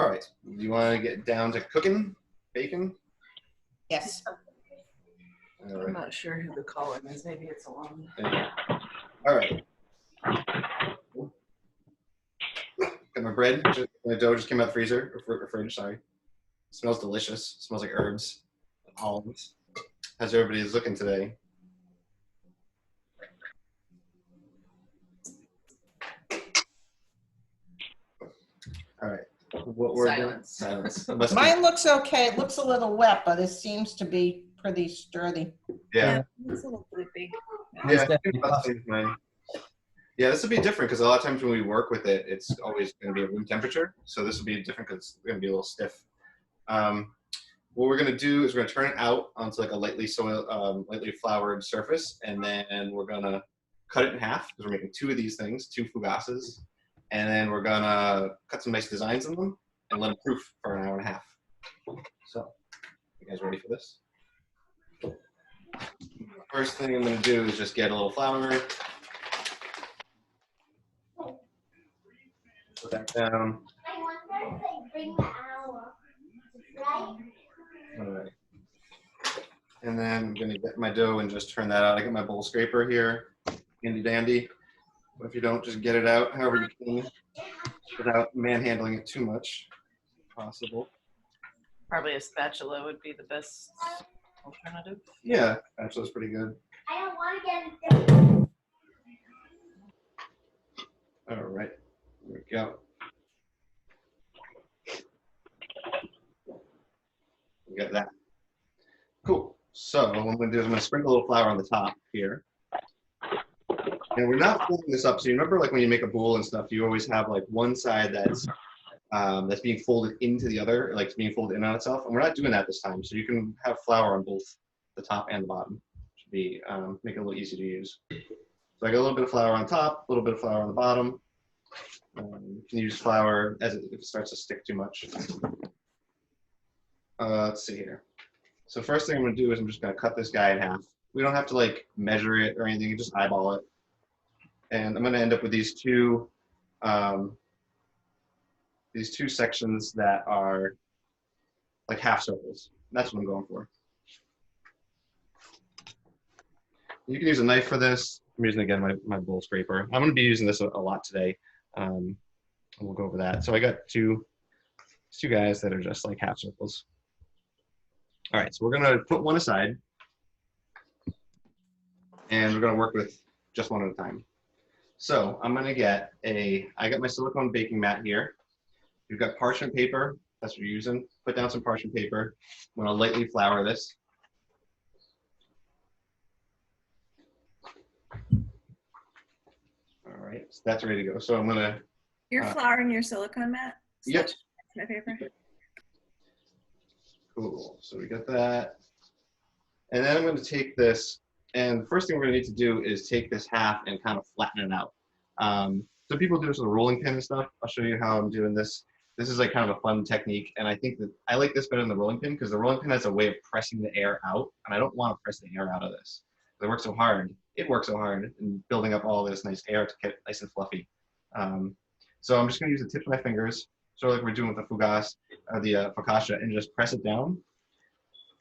All right. Do you want to get down to cooking, baking? Yes. All right. I'm not sure who the caller is. Maybe it's alone. All right. Got my bread. My dough just came out of the freezer, or fridge, sorry. It smells delicious. It smells like herbs and olives. How's everybody's looking today? All right. What word? Silence. Silence. Mine looks okay. It looks a little wet, but it seems to be pretty sturdy. Yeah. It's a little loopy. Yeah. Yeah, this will be different because a lot of times when we work with it, it's always going to be at room temperature. So this will be different because it's going to be a little stiff. What we're going to do is we're going to turn it out onto like a lightly floured surface, and then we're going to cut it in half because we're making 2 of these things, 2 fougasses, and then we're going to cut some nice designs in them and let them proof for an hour and a half. So, you guys ready for this? First thing I'm going to do is just get a little flour. Put that down. I wonder if they bring the hour, right? All right. And then I'm going to get my dough and just turn that out. I got my bowl scraper here, handy dandy. But if you don't, just get it out however you can without manhandling it too much possible. Probably a spatula would be the best alternative. Yeah, spatula's pretty good. I don't want to get it. All right, here we go. We got that. Cool. So what I'm going to do is I'm going to sprinkle a little flour on the top here. And we're not folding this up. So you remember like when you make a bowl and stuff, you always have like one side that's being folded into the other, like it's being folded in on itself. And we're not doing that this time. So you can have flour on both the top and the bottom. Should be make it a little easy to use. So I got a little bit of flour on top, a little bit of flour on the bottom. You can use flour if it starts to stick too much. Let's see here. So first thing I'm going to do is I'm just going to cut this guy in half. We don't have to like measure it or anything, just eyeball it. And I'm going to end up with these two sections that are like half circles. That's what I'm going for. You can use a knife for this. I'm using, again, my bowl scraper. I'm going to be using this a lot today. And we'll go over that. So I got two guys that are just like half circles. All right, so we're going to put one aside. And we're going to work with just one at a time. So I'm going to get I got my silicone baking mat here. You've got parchment paper. That's what you're using. Put down some parchment paper. I'm going to lightly flour this. All right, so that's ready to go. So I'm going to... You're flouring your silicone mat? Yep. My paper. Cool, so we got that. And then I'm going to take this, and the first thing we're going to need to do is take this half and kind of flatten it out. So people do this with a rolling pin and stuff. I'll show you how I'm doing this. This is like kind of a fun technique, and I think that I like this better than the rolling pin because the rolling pin has a way of pressing the air out, and I don't want to press the air out of this. It works so hard. It works so hard in building up all this nice air to get nice and fluffy. So I'm just going to use the tips of my fingers, sort of like we're doing with the fougasse or the focaccia, and just press it down.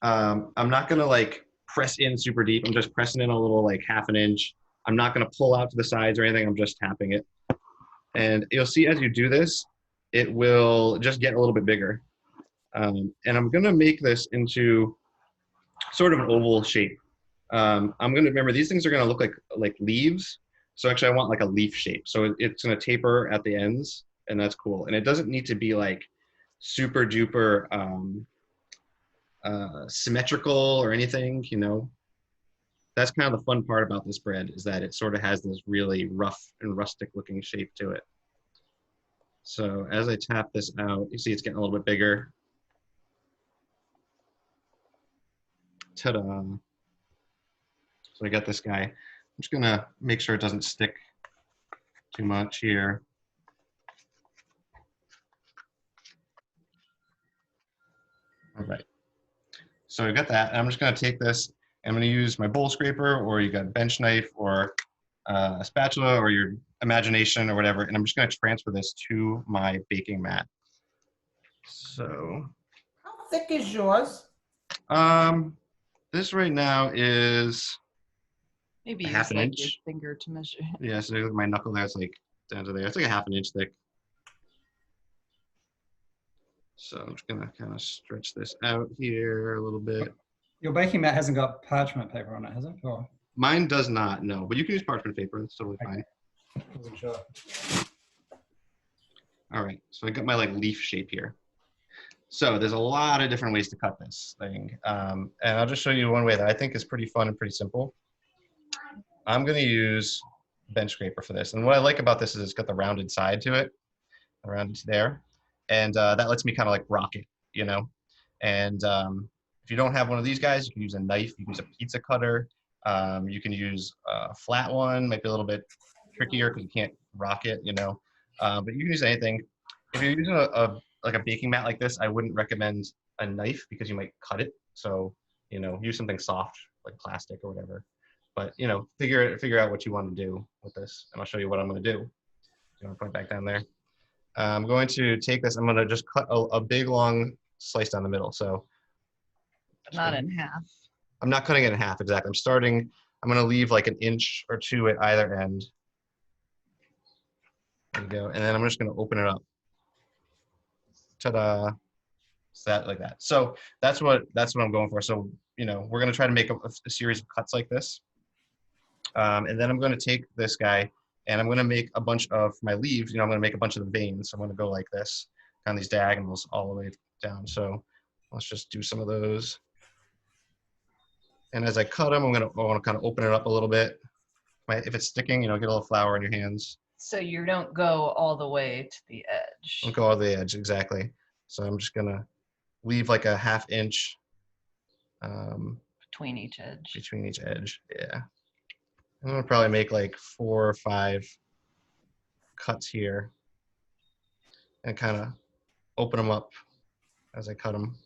I'm not going to like press in super deep. I'm just pressing in a little, like half an inch. I'm not going to pull out to the sides or anything. I'm just tapping it. And you'll see as you do this, it will just get a little bit bigger. And I'm going to make this into sort of an oval shape. I'm going to remember these things are going to look like leaves. So actually I want like a leaf shape. So it's going to taper at the ends, and that's cool. And it doesn't need to be like super duper symmetrical or anything, you know. That's kind of the fun part about this bread, is that it sort of has this really rough and rustic looking shape to it. So as I tap this out, you see it's getting a little bit bigger. Ta-da. So I got this guy. I'm just gonna make sure it doesn't stick too much here. All right. So I got that. I'm just gonna take this. I'm going to use my bowl scraper, or you got a bench knife, or a spatula, or your imagination, or whatever. And I'm just going to transfer this to my baking mat. So, How thick is yours? this right now is Maybe a use half an like your inch. finger to measure. Yeah, so my knuckle there, it's like down to there. It's like a half an inch thick. So I'm just gonna kind of stretch this out here a little bit. Your baking mat hasn't got parchment paper on it, has it? Or Mine does not, no, but you can use parchment paper. That's totally fine. wasn't sure. All right, so I got my like leaf shape here. So there's a lot of different ways to cut this thing. And I'll just show you one way that I think is pretty fun and pretty simple. I'm gonna use bench scraper for this. And what I like about this is it's got the rounded side to it, around there. And that lets me kind of like rock it, you know? And if you don't have one of these guys, you can use a knife, you can use a pizza cutter, you can use a flat one, might be a little bit trickier because you can't rock it, you know? But you can use anything. If you're using like a baking mat like this, I wouldn't recommend a knife because you might cut it. So, you know, use something soft like plastic or whatever. But, you know, figure out what you want to do with this. And I'll show you what I'm going to do. You want to put it back down there. I'm going to take this, I'm going to just cut a big long slice down the middle. So But not in half. I'm not cutting it in half exactly. I'm going to leave like an inch or two at either end. There you go. And then I'm just going to open it up. Ta-da. So that like that. So that's what I'm going for. So, you know, we're going to try to make a series of cuts like this. And then I'm going to take this guy and I'm going to make a bunch of my leaves. You know, I'm going to make a bunch of the veins. So I'm going to go like this, kind of these diagonals all the way down. So let's just do some of those. And as I cut them, I want to kind of open it up a little bit. If it's sticking, you know, get a little flour in your hands. So you don't go all the way to the edge. Don't go all the edge, exactly. So I'm just gonna leave like a half inch Between each edge. between each edge. Yeah. I'm gonna probably make like 4 or 5 cuts here and kind of open them up as I cut them.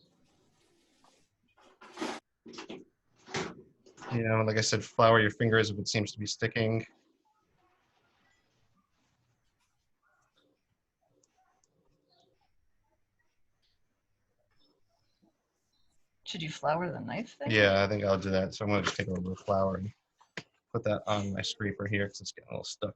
You know, like I said, flour your fingers if it seems to be sticking. Should you flour the knife thing? Yeah, I think I'll do that. So I'm gonna just take a little bit of flour and put that on my scraper here because it's getting a little stuck.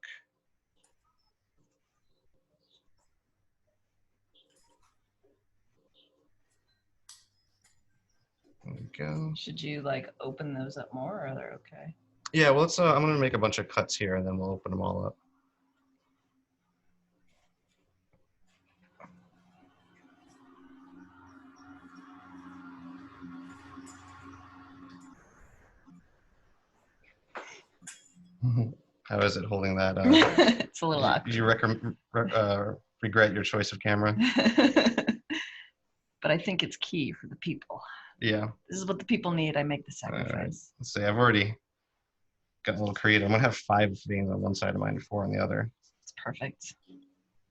There we go. Should you like open those up more or they're okay? Yeah, well, let's. I'm gonna make a bunch of cuts here, and then we'll open them all up. How is it holding that? It's a little awkward. Did you regret your choice of camera? But I think it's key for the people. Yeah. This is what the people need. I make the All right. sacrifice. Let's see. I've already got a little creative. I'm gonna have 5 veins on one side of mine and 4 on the other. It's perfect.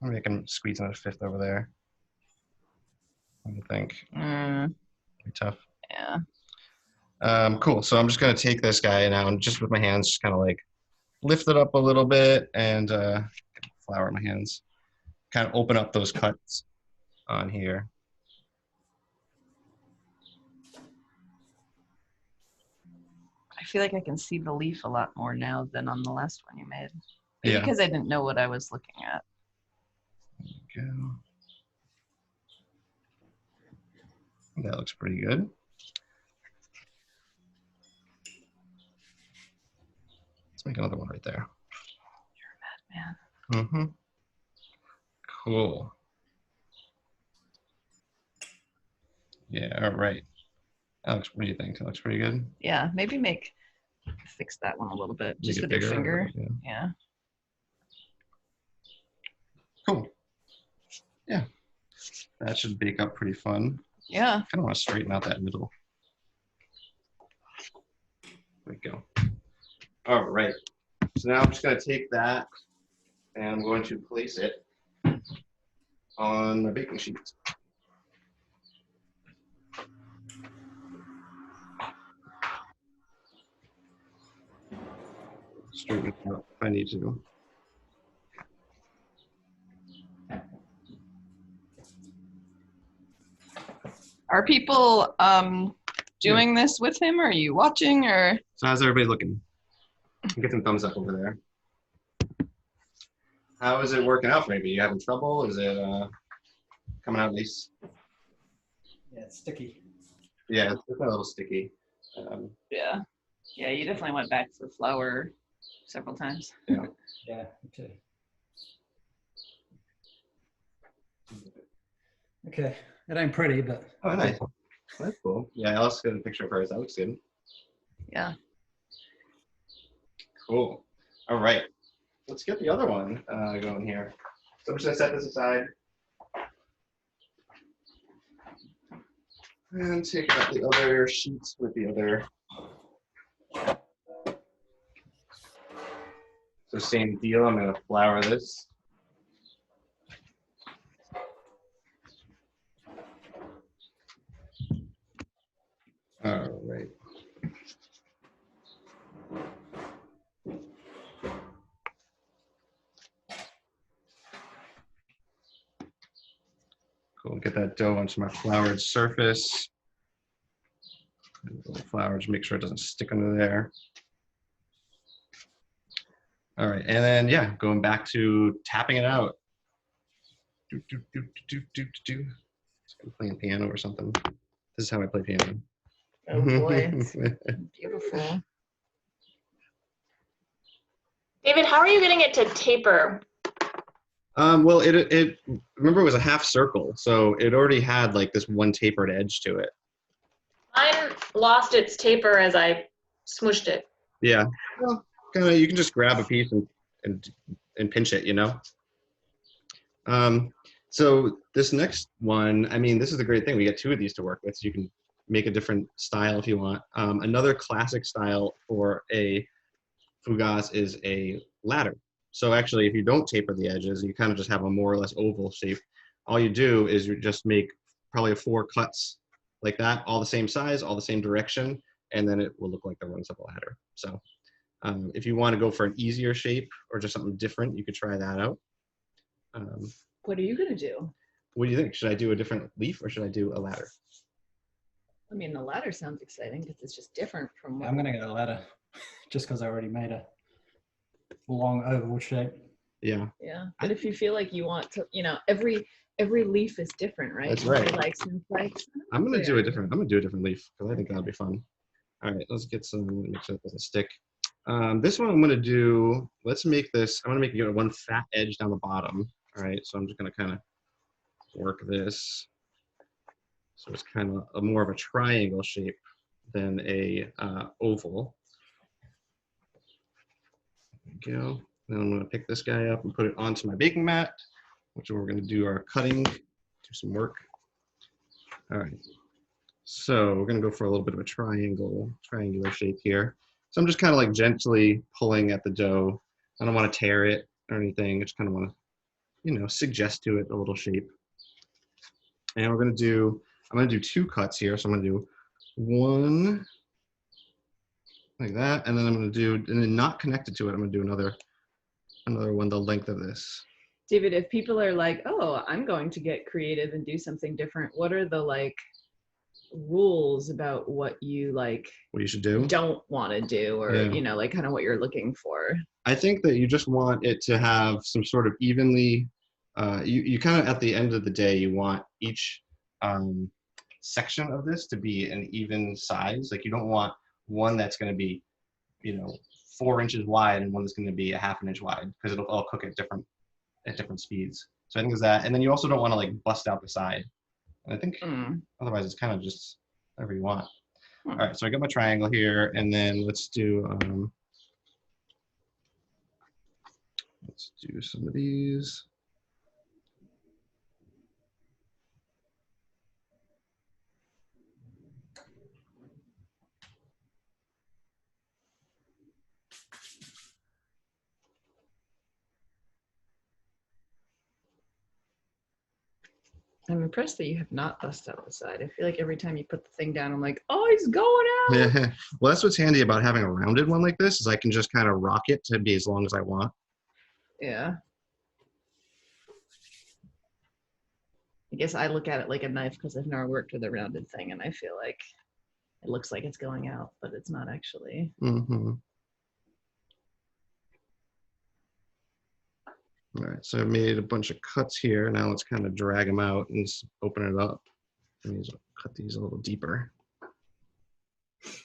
Maybe I can squeeze in a 5th over there. What do you think? Be tough. Yeah. Cool. So I'm just gonna take this guy now and just with my hands, just kind of like lift it up a little bit and flour in my hands. Kind of open up those cuts on here. I feel like I can see the leaf a lot more now than on the last one you made. Maybe Yeah. because I didn't know what I was looking at. There we go. That looks pretty good. Let's make another one right there. Man. Mm-hmm. Cool. Yeah, all right. Alex, what do you think? That looks pretty good. Yeah, maybe fix that one a little bit just Make it with your bigger, finger. yeah. Yeah. Cool. Yeah. That should bake up pretty fun. Yeah. I kind of want to straighten out that middle. There we go. All right. So now I'm just going to take that and I'm going to place it on my baking sheet. Straighten it out if I need to. Are people doing this with him? Or are you watching? Or So how's everybody looking? Get some thumbs up over there. How is it working out for you? Are you having trouble? Is it coming out nice? Yeah, it's sticky. Yeah, it's a little sticky. yeah, you definitely went back for flour several times. Yeah, me too. Okay, it ain't pretty, but Oh, nice. That's cool. Yeah, I'll also get a picture of hers. That looks good. Yeah. Cool. All right. Let's get the other one going here. So I'm just going to set this aside. And take out the other sheets with the other. So same deal. I'm going to flour this. All right. Cool. Get that dough onto my floured surface. Flour, just make sure it doesn't stick under there. All right, and then yeah, going back to tapping it out. Do, do, do, do, do, do, do. I'm playing piano or something. This is how I play piano. Oh boy, it's beautiful. David, how are you getting it to taper? Well, it remember it was a half circle, so it already had like this one tapered edge to it. Mine lost its taper as I smooshed it. Yeah, well, kind of. You can just grab a piece and pinch it, you know. So this next one, I mean, this is the great thing. We get two of these to work with, so you can make a different style if you want. Another classic style for a fougasse is a ladder. So actually, if you don't taper the edges, you kind of just have a more or less oval shape. All you do is you just make probably 4 cuts like that, all the same size, all the same direction, and then it will look like the rungs of a ladder. So if you want to go for an easier shape or just something different, you could try that out. What are you gonna do? What do you think? Should I do a different leaf or should I do a ladder? I mean, the ladder sounds exciting because it's just different from what. I'm gonna go a ladder, just because I already made a long oval shape. Yeah. Yeah, but if you feel like you want to, you know, every leaf is different, right? That's right. Likes and dislikes. I'm gonna do a different leaf because I think that'll be fun. All right, let's get some, make sure it doesn't stick. This one I'm gonna do, let's make this, I'm gonna make it one fat edge down the bottom. All right, so I'm just gonna kind of work this. So it's kind of a more of a triangle shape than a oval. There we go. Then I'm gonna pick this guy up and put it onto my baking mat, which we're gonna do our cutting, do some work. All right, so we're gonna go for a little bit of a triangular shape here. So I'm just kind of like gently pulling at the dough. I don't want to tear it or anything. I just kind of want to, you know, suggest to it a little shape. And I'm gonna do 2 cuts here. So I'm gonna do one like that, and then I'm gonna do, and then not connected to it, I'm gonna do another one the length of this. David, if people are like, oh, I'm going to get creative and do something different, what are the like rules about what you like What you should do? don't want to do, or Yeah. you know, like kind of what you're looking for? I think that you just want it to have some sort of evenly, you kind of at the end of the day, you want each section of this to be an even size. Like you don't want one that's going to be, you know, 4 inches wide and one that's going to be a ½ inch wide, because it'll all cook at different speeds. So I think there's that. And then you also don't want to like bust out the side. And I think otherwise it's kind of just whatever you want. All right, so I got my triangle here, and then let's do some of these. I'm impressed that you have not bust out the side. I feel like every time you put the thing down, I'm like, oh, he's going out. Yeah. Well, that's what's handy about having a rounded one like this, is I can just kind of rock it to be as long as I want. Yeah. guess I look at it like a knife because I've never worked with a rounded thing, and I feel like it looks like it's going out, but it's not actually. Mm-hmm. All right, so I made a bunch of cuts here. Now let's kind of drag them out and just open it up. And cut these a little deeper. Let's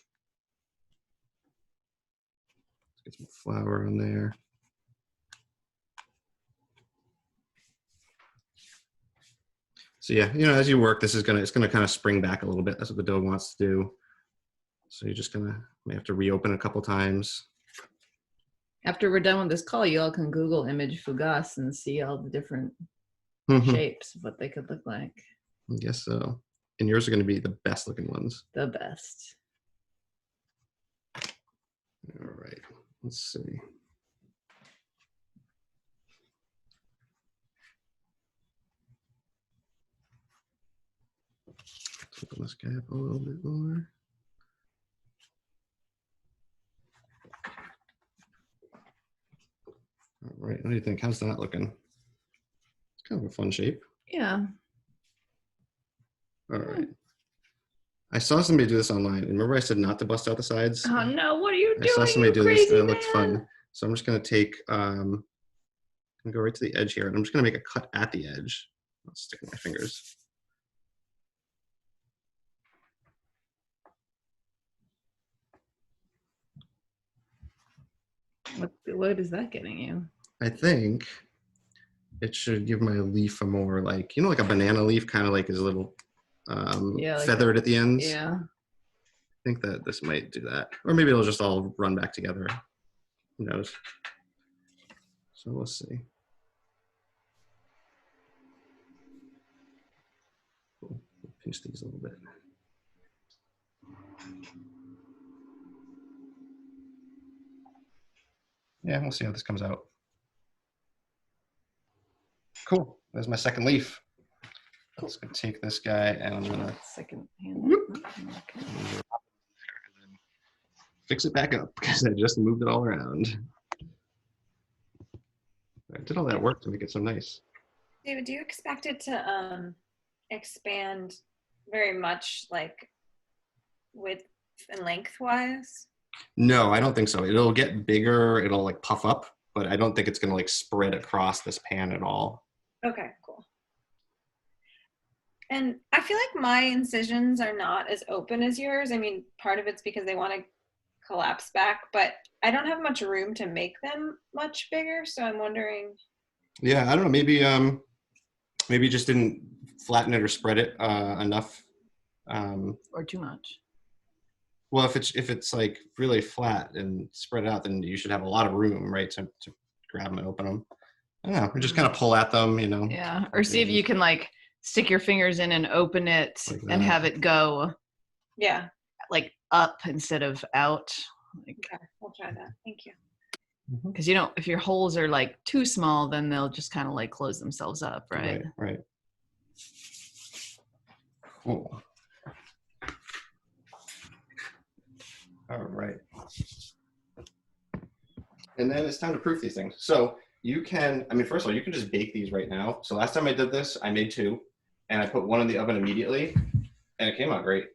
get some flour on there. So yeah, as you work, it's gonna kind of spring back a little bit. That's what the dough wants to do. So you're just may have to reopen a couple times. After we're done with this call, you all can Google image Fougasse and see all the different shapes of what they could look like. I guess so. And yours are going to be the best looking ones. The best. All right, let's see. Let's open this guy up a little bit more. All right, what do you think? How's that looking? It's kind of a fun shape. Yeah. All right. I saw somebody do this online. Remember I said not to bust out the sides? Oh no, what are you doing? I saw somebody do this and it looked man? fun. So I'm just gonna take, I'm gonna go right to the edge here and I'm just gonna make a cut at the edge. I'll stick with my fingers. What is that getting you? I think it should give my leaf a more like, like a banana leaf kind of like is a little Yeah, like feathered at the ends. Yeah. I think that this might do that. Or maybe it'll just all run back together. Who knows? So we'll see. We'll pinch these a little bit. Yeah, we'll see how this comes out. Cool. There's my second leaf. Cool. Let's go take this guy and I'm gonna Second hand. Okay. fix it back up because I just moved it all around. I did all that work to make it so nice. David, do you expect it to expand very much, like width and lengthwise? No, I don't think so. It'll get bigger. It'll like puff up, but I don't think it's gonna like spread across this pan at all. Okay, cool. And I feel like my incisions are not as open as yours. I mean, part of it's because they want to collapse back, but I don't have much room to make them much bigger. So I'm wondering. Yeah, I don't know. Maybe maybe just didn't flatten it or spread it enough. Or too much. Well, if it's like really flat and spread out, then you should have a lot of room, right, to grab them and open them. I don't know. We just kind of pull at them, Yeah. Or see if you can like stick your fingers in and open it Like and that. have it go Yeah. like up instead of out. Like, Okay, we'll try that. Thank you. because if your holes are like too small, then they'll just kind of like close themselves up, right? Right. Cool. All right. And then it's time to proof these things. So you can, first of all, you can just bake these right now. So last time I did this, I made 2 and I put one in the oven immediately and it came out great.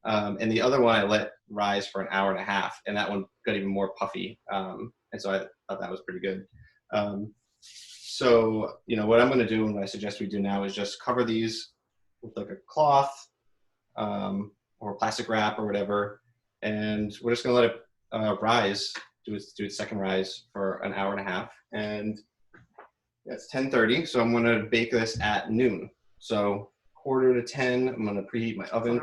And the other one I let rise for an hour and a half and that one got even more puffy. And so I thought that was pretty good. So, what I'm going to do and what I suggest we do now is just cover these with like a cloth or plastic wrap or whatever. And we're just going to let it rise, do its second rise for an hour and a half. And it's 10:30, so I'm going to bake this at noon. So 9:45, I'm going to preheat my oven.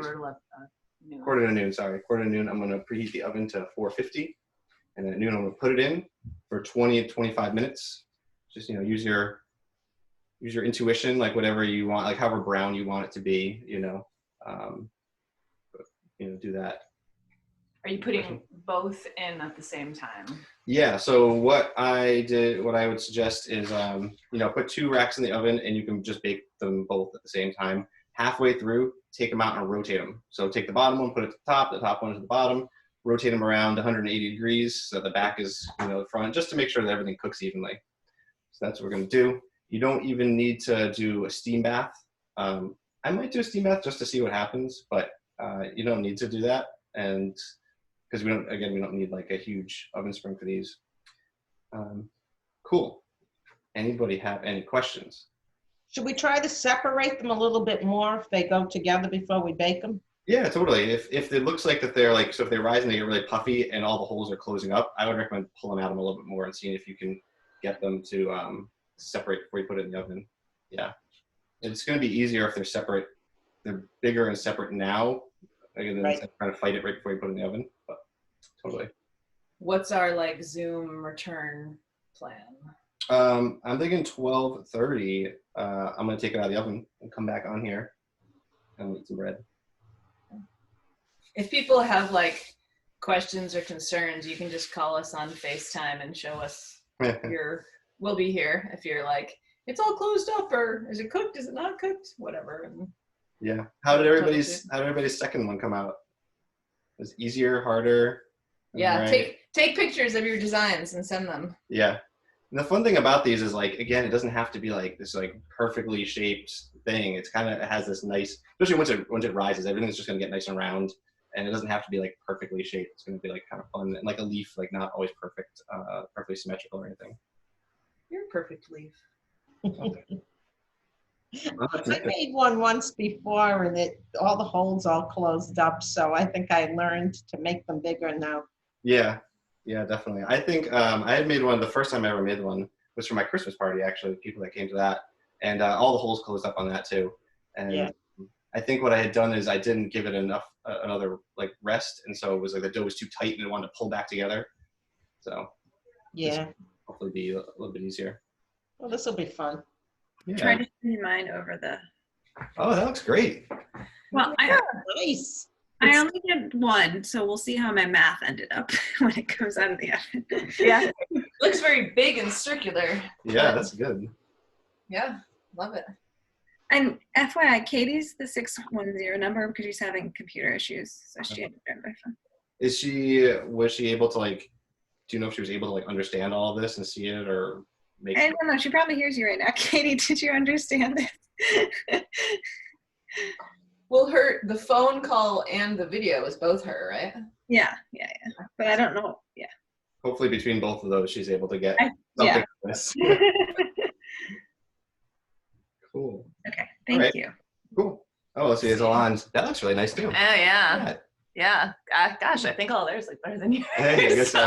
Quarter to noon, I'm going to preheat the oven to 450. And then at noon, I'm going to put it in for 20 to 25 minutes. Just, use your intuition, like whatever you want, like however brown you want it to be, do that. Are you putting both in at the same time? Yeah, so what I would suggest is, put 2 racks in the oven and you can just bake them both at the same time. Halfway through, take them out and rotate them. So take the bottom one, put it to the top one to the bottom, rotate them around 180 degrees so the back is, the front, just to make sure that everything cooks evenly. So that's what we're gonna do. You don't even need to do a steam bath. I might do a steam bath just to see what happens, but you don't need to do that, and because we don't need like a huge oven spring for these. Cool. Anybody have any questions? Should we try to separate them a little bit more if they go together before we bake them? Yeah, totally. If it looks like that they're like, so if they rise and they get really puffy and all the holes are closing up, I would recommend pulling out them a little bit more and seeing if you can get them to separate before you put it in the oven. Yeah. It's going to be easier if they're separate. They're bigger and separate now. Again, Right. trying to fight it right before you put it in the oven. But totally. What's our like Zoom return plan? I'm thinking 12:30. I'm going to take it out of the oven and come back on here and eat some bread. If people have like questions or concerns, you can just call us on FaceTime and show us we'll be here. If you're like, it's all closed up, or is it cooked? Is it not cooked? Whatever. And Yeah. How did everybody's second one come out? Was it easier, harder? yeah, Right. take pictures of your designs and send them. Yeah. And the fun thing about these is like, again, it doesn't have to be like this like perfectly shaped thing. It's kind of, it has this nice, especially once it rises, everything's just going to get nice and round, and it doesn't have to be like perfectly shaped. It's going to be like kind of fun, and like a leaf, like not always perfectly symmetrical or anything. You're a perfect leaf. I made one once before and all the holes all closed up, so I think I learned to make them bigger now. Yeah, definitely. I think I had made one, the first time I ever made one was for my Christmas party, actually, people that came to that. And all the holes closed up on that too. And Yeah. I think what I had done is I didn't give it enough, another like rest. And so it was like the dough was too tight and it wanted to pull back together. So Yeah. hopefully be a little bit easier. Well, this will be fun. Yeah. Try to see mine over the. Oh, that looks great. Well, Nice. I only did one, so we'll see how my math ended up when it comes out of the oven. Yeah. Looks very big and circular. Yeah, that's good. Yeah, love it. And FYI, Katie's the 610 number because she's having computer issues, so she had to join by phone. Was she able to like, do you know if she was able to like understand all of this and see it or make I don't know. She probably hears you right now. Katie, did you understand this? Well, the phone call and the video is both her, right? Yeah. But I don't know. Yeah. hopefully between both of those, she's able to get Yeah. something from this. Cool. Okay, thank right. you. Cool. Oh, let's see, Alon's. That looks really nice too. Oh, yeah. Yeah. Gosh, I think all theirs look better than yours. Hey, I guess so.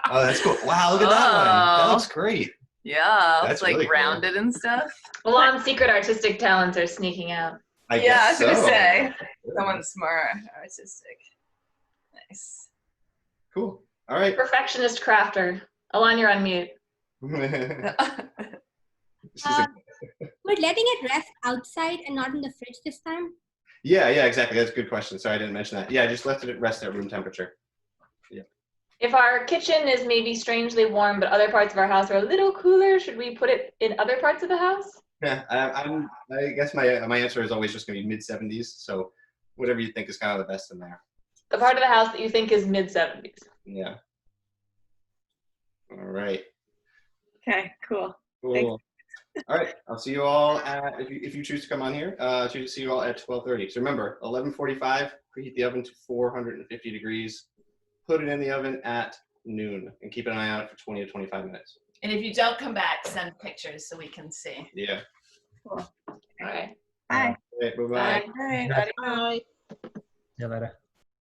Oh, that's cool. Wow, look at that one. That Oh. looks great. Yeah, That's it's like really cool. rounded and stuff. Alon's secret artistic talents are sneaking out. I Yeah, I guess was gonna so. say. Someone's smart, artistic. Nice. Cool. All right. Perfectionist crafter. Alon, you're on mute. We're letting it rest outside and not in the fridge this time. Yeah, exactly. That's a good question. Sorry, I didn't mention that. Yeah, I just left it at rest at room temperature. If our kitchen is maybe strangely warm, but other parts of our house are a little cooler, should we put it in other parts of the house? Yeah, I guess my answer is always just going to be mid-70s. So whatever you think is kind of the best in there. The part of the house that you think is mid-70s. Yeah. All right. Okay, cool. Cool. All right. I'll see you all at, if you choose to come on here, choose to see you all at 12:30. So remember, 11:45, preheat the oven to 450 degrees. Put it in the oven at noon and keep an eye out for 20 to 25 minutes. And if you don't come back, send pictures so we can see. Yeah. All right. Bye. All right, bye-bye. Bye. Bye. See you later.